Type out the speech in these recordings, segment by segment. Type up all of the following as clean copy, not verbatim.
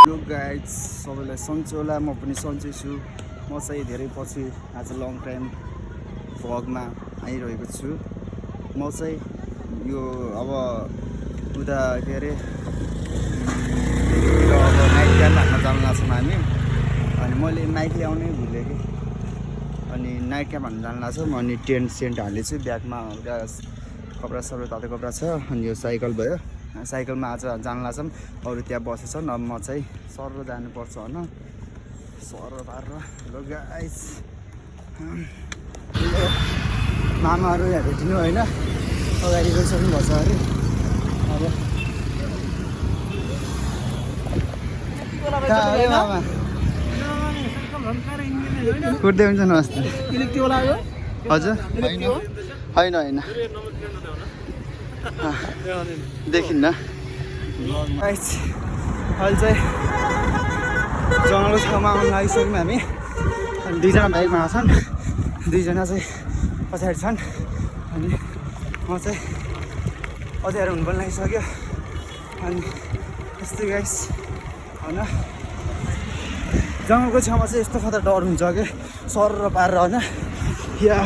Hello guys सबैलाई सन्चै होला म पनि सन्चै छु म चाहिँ धेरै पछि आज लङ टाइम भ्लगमा आइरहेको छु म चाहिँ यो अब उता के अरे अब नाइट क्याम्प हान्न जानु लाग्छौँ हामी अनि मैले माइक ल्याउनै भुलेँ कि अनि नाइट क्याम्प हान्न जानु लाग्छौँ अनि टेन्ट सेन्ट हाल्दैछु ब्यागमा एउटा कपडा सबै तातो कपडा छ अनि यो साइकल भयो साइकलमा आज जानु लाग्छौँ अरू त्यहाँ बसेछन् अब म चाहिँ सर जानुपर्छ होइन सर पारेर हेलो गाइस मामाहरू यहाँ भेटिनु होइन अगाडि गइसक्नु भएको छ अरे अब कहाँ अरे मामा कुट्दै हुन्छ नमस्ते हजुर होइन होइन देखिन्न गाइस अहिले चाहिँ जङ्गलको छेउमा आउनु लागिसक्यौँ हामी अनि दुईजना बाइकमा छन् दुईजना चाहिँ पछाडि छन् अनि म चाहिँ अँध्यारो हुनु पनि लागिसक्यो अनि यस्तै गाइस होइन जङ्गलको छेउमा चाहिँ यस्तो खतरा डर हुन्छ कि सर र पारेर होइन या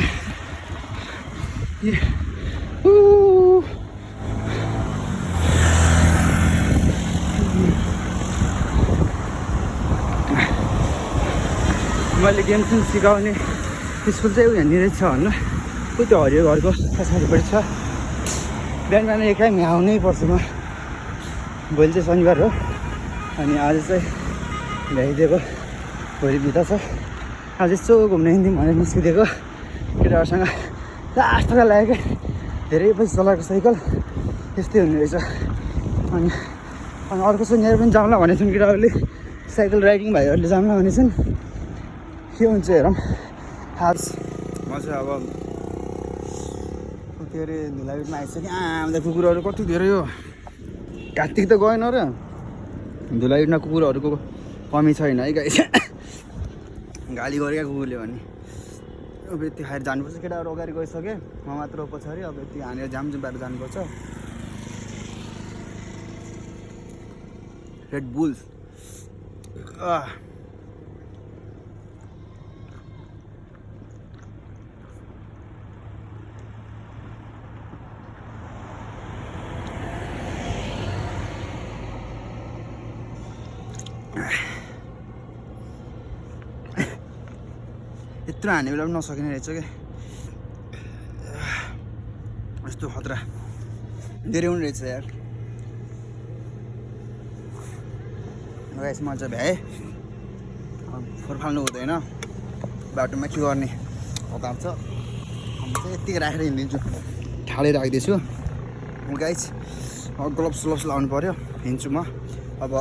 मैले गेम चाहिँ सिकाउने स्कुल चाहिँ यहाँनिर छ होइन ऊ त्यो हरियो घरको पछाडिपट्टि छ बिहान बिहान एकाइ आउनै पर्छ म भोलि चाहिँ शनिबार हो अनि आज चाहिँ भ्याइदिएको भोलि बिदा छ आज यसो घुम्न हिँड्यौँ भनेर निस्किदिएको केटाहरूसँग लास्टमा लाग्यो क्या धेरै पछि चलाएको साइकल यस्तै हुने रहेछ अनि अर्को चाहिँ यहाँ पनि जाउँला भनेको छन् केटाहरूले साइकल राइडिङ भाइहरूले जाउँला भनेछन् के हुन्छ हेरौँ आज म चाहिँ अब के अरे धुलाबीटमा आइसकेँ आउँदा कुकुरहरू कति धेरै हो कार्तिक त गएन र धुलाबीटमा कुकुरहरूको कमी छैन है गाइस गाली गरे क्या कुकुरले भने अब यति खाएर जानुपर्छ केटाहरू अगाडि गइसकेँ म मात्र पछाडि अब यति हानेर जाम बाहिर जानुपर्छ रेड बुल्स यत्रो हाने बेला पनि नसकिने रहेछ क्या यस्तो खतरा धेरै हुने रहेछ यार गाइस म चाहिँ भ्याएँ फोहोर फाल्नु हुँदैन बाटोमा के गर्ने औकात छ म चाहिँ यत्तिकै राखेर हिँडिदिन्छु ठाडै राखिदिन्छु गाइस ग्लोभ्स लाउनु पऱ्यो हिँड्छु म अब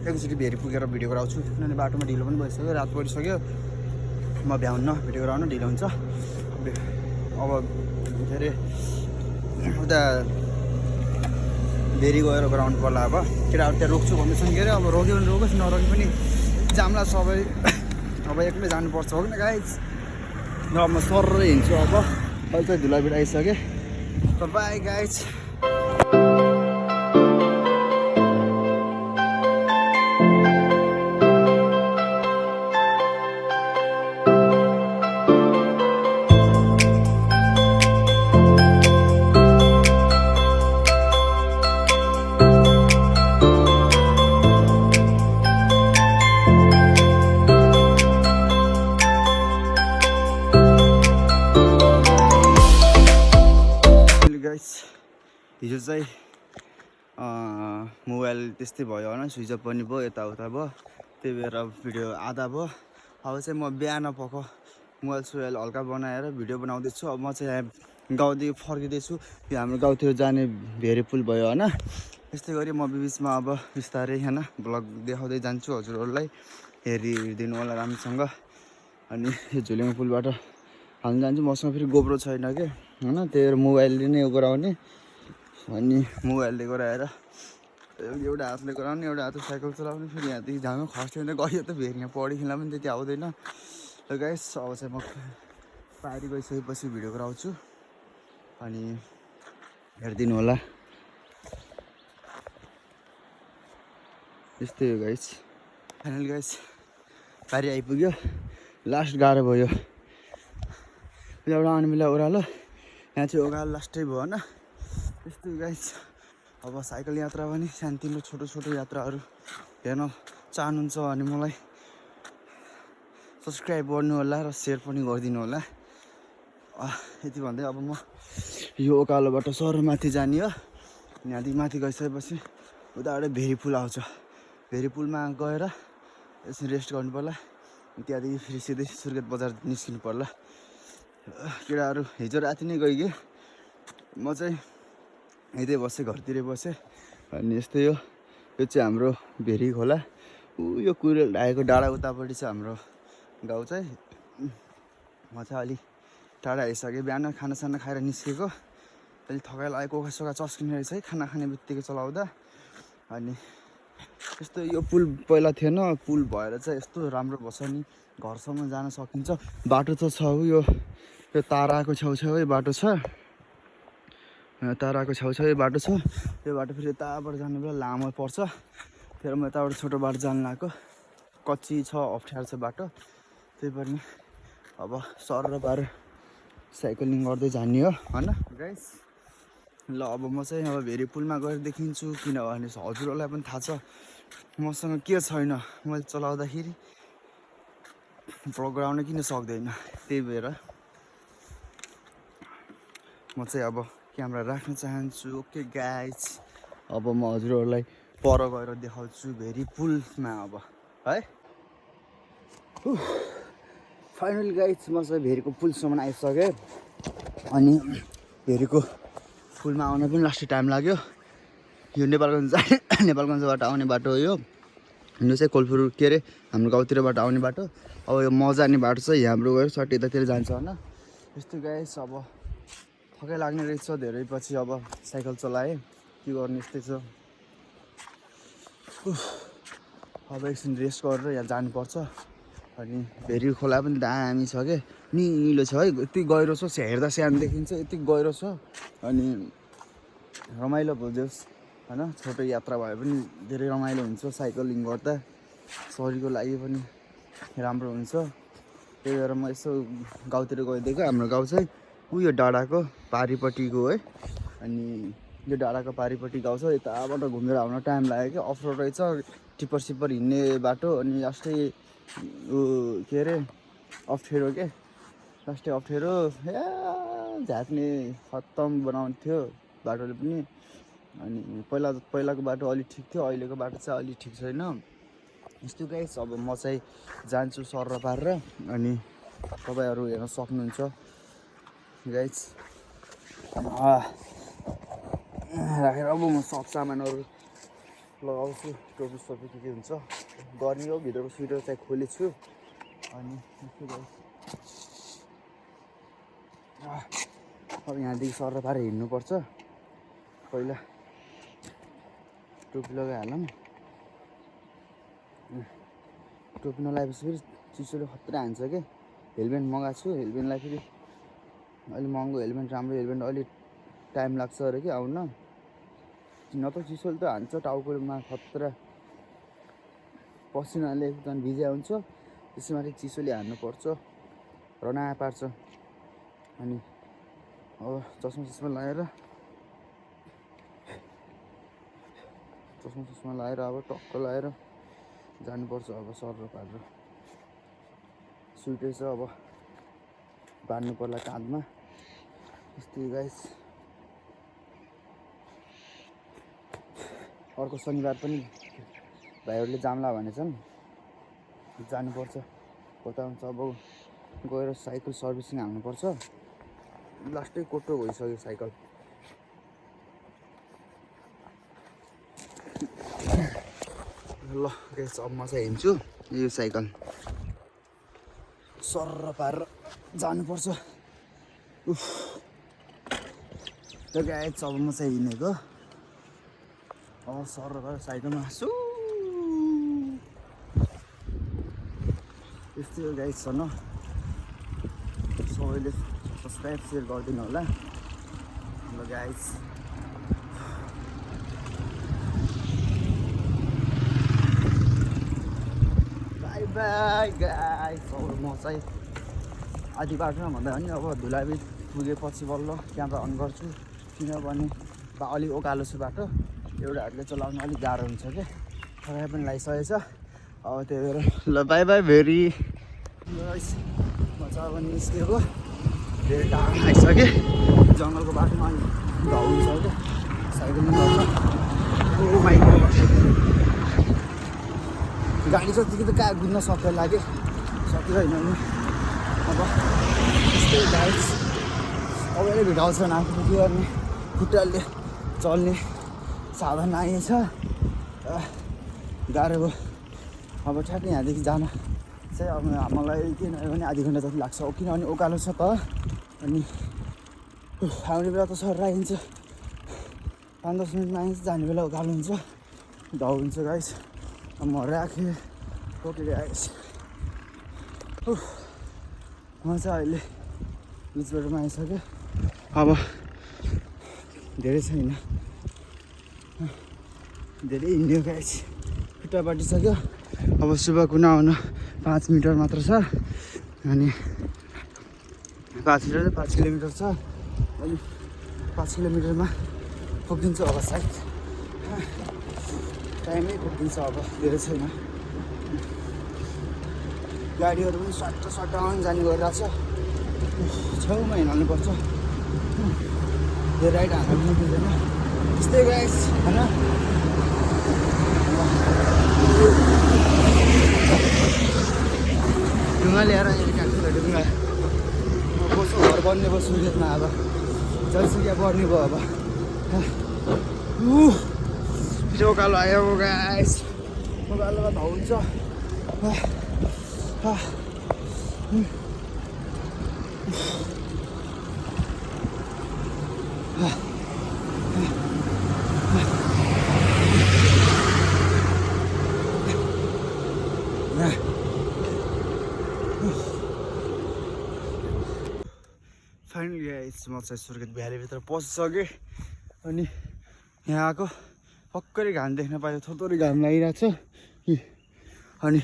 एकचोटि भेरी पुगेर भिडियो गराउँछु किनभने बाटोमा ढिलो पनि भइसक्यो रात परिसक्यो म भ्याउन्न भिडियो गराउनु ढिलो हुन्छ अब के अरे उता भेरी गएर गराउनु पर्ला अब केटाहरू त्यहाँ रोक्छु भन्दैछन् के अरे अब रोक्यो भने रोकोस् नरोक्यो पनि जाम्ला सबै अब एक्लै जानुपर्छ हो कि गाइस र म सरर हिँड्छु अब अहिले चाहिँ धुलाबीट आइसकेँ त बाई गाइस हिजो चाहिँ मोबाइल त्यस्तै भयो होइन स्विच अफ पनि भयो यताउता भयो त्यही भएर भिडियो आधा भयो अब चाहिँ म बिहान पख मोबाइल सोबाइल हल्का बनाएर भिडियो बनाउँदैछु अब म चाहिँ यहाँ गाउँदेखि फर्किँदैछु यो हाम्रो गाउँतिर जाने भेरे पुल भयो होइन यस्तै गरी म बिचमा अब बिस्तारै होइन भ्लग देखाउँदै जान्छु हजुरहरूलाई हेरिदिनु होला राम्रोसँग अनि यो झुलेमा पुलबाट हाल्नु जान्छु मसँग फेरि गोप्रो छैन कि होइन त्यही भएर मोबाइलले नै यो गराउने अनि मोबाइलले गराएर एउटा हातले गराउने एउटा हातले साइकल चलाउने फेरि यहाँदेखि जानु खस्यो भने गयो त भेरि यहाँ पढिखेला पनि त्यति आउँदैन र गाइस अब चाहिँ म पारी गइसकेपछि भिडियो गराउँछु अनि हेरिदिनु होला यस्तै हो गाइस। फाइनल गाइस पारी आइपुग्यो लास्ट गाह्रो भयो एउटा आउने बेला ओह्रालो यहाँ चाहिँ ओह्रालो लास्टै भयो होइन त्यस्तै गाइस अब साइकल यात्रा पनि सानोतिनो छोटो छोटो यात्राहरू हेर्न चाहनुहुन्छ भने मलाई सब्सक्राइब गर्नु होला र सेयर पनि गरिदिनु होला यति भन्दै अब म यो उकालोबाट सर माथि जाने हो यहाँदेखि माथि गइसकेपछि उताबाट भेरी पुल आउँछ भेरी पुलमा गएर यसरी रेस्ट गर्नु पर्ला त्यहाँदेखि फेरि सिधै सुर्खेत बजार निस्किनु पर्ला केटाहरू हिजो राति नै गइगयो म चाहिँ यतै बसेँ घरतिरै बसेँ अनि यस्तै हो यो चाहिँ हाम्रो भेरी खोला यो कुरेल ढाकेको डाँडा उतापट्टि छ हाम्रो गाउँ चाहिँ म चाहिँ अलिक टाढा आइसकेँ बिहान खानासाना खाएर निस्केको अलिक थकाइ लागेको ओखा चस्किने रहेछ है खाना खाने बित्तिकै चलाउँदा अनि यस्तो यो पुल पहिला थिएन पुल भएर चाहिँ यस्तो राम्रो बस्छ नि घरसम्म जान सकिन्छ बाटो त छ यो ताराको छेउछेउै बाटो छ ताराको छेउछेउै बाटो छ त्यो बाटो फेरि यताबाट जानु बेला लामो पर्छ फेरि म यताबाट छोटो बाटो जानु लागेको कच्ची छ अप्ठ्यारो छ बाटो त्यही पनि अब सर र पार साइक्लिङ गर्दै जाने हो होइन गाइस ल अब म चाहिँ अब भेरी पुलमा गएर देखिन्छु किनभने हजुरहरूलाई पनि थाहा छ मसँग के छैन मैले चलाउँदाखेरि प्रोग्राम किन सक्दैन त्यही भएर म चाहिँ अब क्यामेरा राख्न चाहन्छु ओके गाइस अब म हजुरहरूलाई पर गएर देखाउँछु भेरी पुलमा अब है फाइनल गाइस म चाहिँ भेरीको पुलसम्म आइसकेँ अनि भेरीको पुलमा आउन पनि लास्ट टाइम लाग्यो यो नेपालगञ्जबाट आउने बाटो हो यो चाहिँ कोलपुर के अरे हाम्रो गाउँतिरबाट आउने बाटो अब यो म जाने बाटो चाहिँ हाम्रो गएर सट्टै यतातिर जान्छ होइन यस्तो गाइस अब थकाइ लाग्ने रहेछ धेरै पछि अब साइकल चलाएँ के गर्ने यस्तै छ अब एकछिन रेस्ट गरेर यहाँ जानुपर्छ अनि भेरी खोला पनि दामी छ के निलो छ है यति गहिरो छ हेर्दा सानो देखिन्छ यति गहिरो छ अनि रमाइलो बुझोस् होइन छोटो यात्रा भए पनि धेरै रमाइलो हुन्छ साइक्लिङ गर्दा शरीरको लागि पनि राम्रो हुन्छ त्यही भएर म यसो गाउँतिर गइदिएको हाम्रो गाउँ चाहिँ यो डाँडाको पारिपट्टिको है अनि यो डाँडाको पारिपट्टि गाउँ छ यताबाट घुमेर आउन टाइम लाग्यो क्या अफ रोड रहेछ टिप्पर सिप्पर हिँड्ने बाटो अनि लास्टै के अरे अप्ठ्यारो के लास्टै अप्ठ्यारो झाँक्ने खत्तम बनाउँथ्यो बाटोले पनि अनि पहिलाको बाटो अलिक ठिक थियो अहिलेको बाटो चाहिँ अलिक ठिक छैन यस्तो गाइस अब म चाहिँ जान्छु सर र पारेर अनि तपाईँहरू हेर्न सक्नुहुन्छ गाइस राखेर अब म सब सामानहरू लगाउँछु टोपी सोपी के हुन्छ गर्ने हो भित्रको स्वेटर चाहिँ खोलेछु अनि अब यहाँदेखि सर र पारेर हिँड्नुपर्छ पहिला टोपी लगाइहालौँ टोपी नलाएपछि फेरि चिसोले खतरा हान्छ कि हेलमेट मगाएको छु हेलमेटलाई फेरि अलिक महँगो हेलमेट राम्रो हेलमेट अलिक टाइम लाग्छ अरे कि आउन न त चिसोले त हान्छ टाउकोमा खतरा पसिनाले एकदम भिजा हुन्छ त्यसमाथि चिसोले हान्नुपर्छ रना पार्छ अनि अब चस्मा लगाएर अब टक्क लगाएर जानुपर्छ अब सर र पारेर सुइटर चाहिँ अब बाँध्नु पर्ला काँधमा यस्तै गाइस अर्को शनिबार पनि भाइहरूले जाम्ला भनेछन् जानुपर्छ कता हुन्छ अब गएर साइकल सर्भिसिङ हाल्नुपर्छ लास्टै कोटो भइसक्यो साइकल ल गाइस अब म चाहिँ हिँड्छु यो साइकल सर पारेर जानुपर्छ त गाइस अब म चाहिँ हिँडेको अब सर पारेर साइकलमा हाँस्छु यस्तै हो गाइस छ न सबैले सब्सक्राइब सेयर गरिदिनु होला ल गाइस बाई गाइस। अब म चाहिँ आधी बाटोमा भन्दा पनि अब धुलाबी पुगेपछि बल्ल क्यामेरा अन गर्छु, किनभने अलिक ओकालो छ बाटो, एउटा हातले चलाउनु अलिक गाह्रो हुन्छ क्या। थकाइ पनि लागिसकेको छ अब त्यही भएर ल बाई बाई भेरी। म चाहिँ अब निस्केको धेरै टाढा आइसकेँ, जङ्गलको बाटोमा अलिक घाउ हुन्छ क्या, साइकलमा गर्छ। ओ माइ गॉड, गाडी जतिको त कहाँ कुद्न सक्दै लाग्यो, सकिँदैन नि। अब त्यस्तै गाइस, अब अहिले भिडाउँछ भने आफूले के गर्ने, खुट्टाले चल्ने साधन आइन्छ, गाह्रो भयो। अब ठ्याक्कै यहाँदेखि जान चाहिँ अब मलाई के नभए पनि आधी घन्टा जति लाग्छ, किनभने उकालो छ त। अनि आउने बेला त सर आइन्छ, 5-10 मिनटमा आइन्छ, जाने बेला उकालो हुन्छ, घाउ हुन्छ गाइस। म राखेँ, ओके गाइस। म चाहिँ अहिले बिचबाटोमा आइसकेँ, अब धेरै छैन, धेरै हिँड्यो गाइस, खुट्टा बाटिसक्यो। अब सुबह कुना आउन 5 मिटर मात्र छ, अनि 5 मिटर 5 किलोमिटर छ, अनि 5 किलोमिटरमा पुगिन्छ अब सायद, टाइमै पुगिन्छ अब, धेरै छैन। गाडीहरू पनि सट्ट आउनु जाने गरिरहेको छ, छेउमा हिँड्नुपर्छ, यो राइड हाल्नु पनि दिँदैन, त्यस्तै गाइस होइन। ढुङ्गा ल्याएर काट्छु, ढुङ्गा म बस्छु, घर बन्ने बस्छु खेतमा, अब जनसङ्ख्या बढ्ने भयो अब। फेरि उकालो आयो गाइस, उकालोमा घाउ हुन्छ। फाइनली गाइस, म चाहिँ सुर्खेत भ्यालीभित्र पसिसकेँ, अनि यहाँ आएको भर्खरै घाम देख्न पायो, थोरै घाम लागिरहेको छ कि। अनि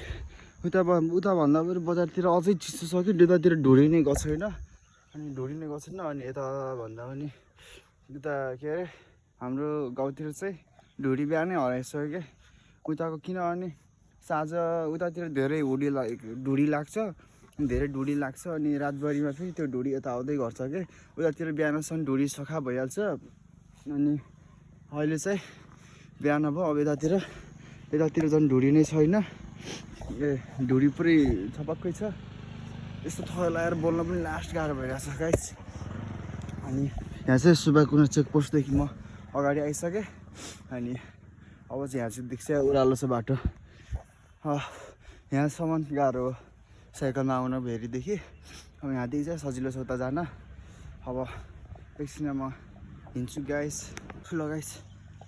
उता भन्दा पनि बजारतिर अझै चिसो छ कि, त्यतातिर ढुडी नै गएको छैन, अनि ढुडी नै गएको छैन। अनि यता भन्दा पनि उता के अरे हाम्रो गाउँतिर चाहिँ ढुडी बिहानै हराइसक्यो क्या उताको, किनभने साँझ उतातिर धेरै ढुडी लाग्छ, धेरै ढुडी लाग्छ, अनि रातभरिमा फेरि त्यो ढुडी यता आउँदै गर्छ क्या। उतातिर बिहानसम्म ढुडी सखा भइहाल्छ, अनि अहिले चाहिँ बिहान भयो, अब यतातिर झन् ढुडी नै छैन, ढुडी पुरै छपक्कै छ। यस्तो थर लगाएर बोल्न पनि लास्ट गाह्रो भइरहेको छ गाइस। अनि यहाँ चाहिँ सुबाकुना चेकपोस्टदेखि म अगाडि आइसकेँ, अनि अब चाहिँ यहाँ चाहिँ देख्छ उरालो छ बाटो, यहाँसम्म गाह्रो हो साइकलमा आउन भेरीदेखि। अब यहाँदेखि चाहिँ सजिलो छ उता जान। अब एकछिन म हिँड्छु गाइस, ठुलो गाइस,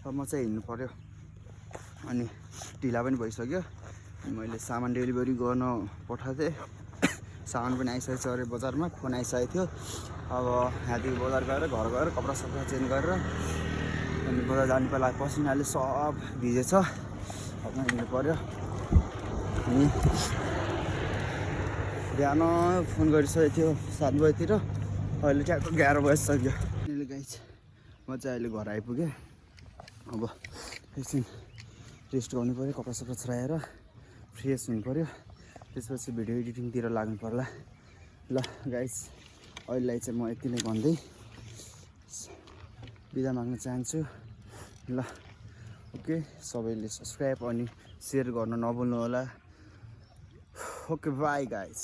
अब म चाहिँ हिँड्नु पऱ्यो, अनि ढिला पनि भइसक्यो। मैले सामान डेलिभरी गर्न पठाएको थिएँ, सामान पनि आइसकेको छ अरे बजारमा, फोन आइसकेको थियो। अब यहाँदेखि बजार गएर घर गएर कपडा सपडा चेन्ज गरेर अनि बजार जानु पर्ला, पसिनाले सब भिजेछ, अब हिँड्नु पऱ्यो। अनि बिहान फोन गरिसकेको थियो 7 बजीतिर, अहिले ट्याक्क 11 बजिसक्यो। अहिले गाइस म चाहिँ अहिले घर आइपुगेँ, अब एकछिन रेस्ट गर्नु पऱ्यो, कपडा सपडा छराएर फ्रेस हुनु पऱ्यो, त्यसपछि भिडियो एडिटिङतिर लाग्नु पर्ला। ल गाइस, अहिलेलाई चाहिँ म यति नै भन्दै बिदा माग्न चाहन्छु। ल ओके, सबैले सब्सक्राइब अनि सेयर गर्न नभुल्नु होला। Okay by guys.